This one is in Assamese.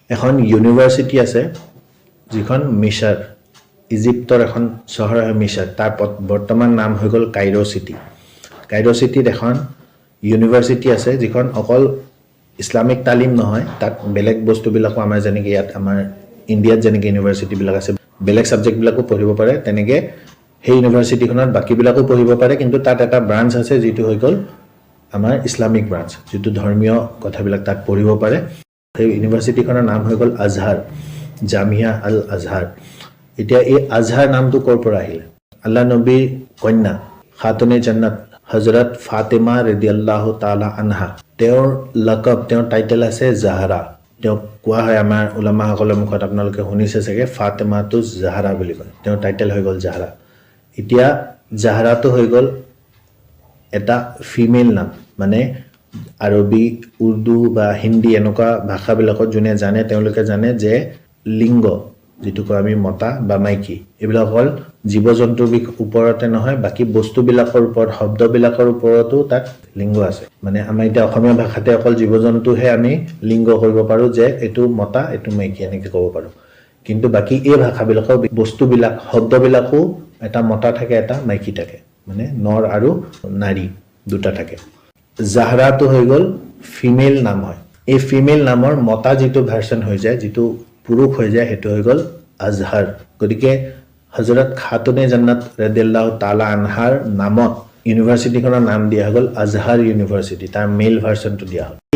এখন ইউনিভাৰ্চিটি আছে যিখন মিছৰ ইজিপ্তৰ এখন চহৰ হয় মিছৰ তাৰ বৰ্তমান নাম হৈ গ'ল কাইৰো চিটি কাইৰো চিটিত এখন ইউনিভাৰ্চিটি আছে যিখন অকল ইছলামিক তালিম নহয় তাত বেলেগ বস্তুবিলাকো আমাৰ যেনেকৈ ইয়াত আমাৰ ইণ্ডিয়াত যেনেকৈ ইউনিভাৰ্চিটিবিলাক আছে বেলেগ ছাবজেক্টবিলাকো পঢ়িব পাৰে তেনেকৈ সেই ইউনিভাৰ্চিটিখনত বাকীবিলাকো পঢ়িব পাৰে কিন্তু তাত এটা ব্ৰাঞ্চ আছে যিটো হৈ গ'ল আমাৰ ইছলামিক ব্ৰাঞ্চ যিটো ধৰ্মীয় কথাবিলাক তাত পঢ়িব পাৰে সেই ইউনিভাৰ্চিটিখনৰ নাম হৈ গ'ল আজহাৰ জামিয়া আল আজহাৰ এতিয়া এই আজহাৰ নামটো ক'ৰ পৰা আহিলে আল্লাহ নবীৰ কন্যা খাতুনে জান্নাত হজৰত ফাতেমা ৰাদিয়াল্লাহু তাআলা আনহা তেওঁৰ লকব তেওঁৰ টাইটেল আছে জাহৰা তেওঁ কোৱা হয় আমাৰ উলামাসকলৰ মুখত আপোনালোকে শুনিছে চাগে ফাতেমাতু জাহৰা বুলি কয় তেওঁৰ টাইটেল হৈ গ'ল জাহৰা এতিয়া জাহৰাটো হৈ গ'ল এটা ফিমেল নাম মানে আৰবী উৰ্দু বা হিন্দী এনেকুৱা ভাষাবিলাকত যোনে জানে তেওঁলোকে জানে যে লিংগ যেটো কয় আমি মতা বা মাইকী এইবিলাক হ'ল জীৱ-জন্তুৰ ওপৰতে নহয় বাকি বস্তুবিলাকৰ ওপৰত শব্দবিলাকৰ ওপৰতো তাত লিংগ আছে মানে আমাৰ এটা অসমীয়া ভাষাতে অকল জীৱ-জন্তুহে আমি লিংগ কৰিব পাৰো যে এটো মতা এটো মাইকী এনেকৈ ক'ব পাৰো কিন্তু বাকি এই ভাষাবিলাকৰ বস্তুবিলাক শব্দবিলাকো এটা মতা থাকে এটা মাইকী থাকে মানে নৰ আৰু নাৰী দুটা থাকে জাহৰাটো হৈ গ'ল ফিমেল নাম হয় এই ফিমেল নামৰ মতা যেটো ভাৰ্সন হৈ যায় যেটো পুৰুষ হৈ যায় হেতু হৈ গ'ল আজহাৰ গতিকে হযৰত খাতুনে জান্নাত ৰাদিয়াল্লাহু তাআলা আনহাৰ নামত ইউনিভাৰ্চিটিখনৰ নাম দিয়া হ'ল আজহাৰ ইউনিভাৰ্চিটি তাৰ মেল ভাৰ্সনটো দিয়া হ'ল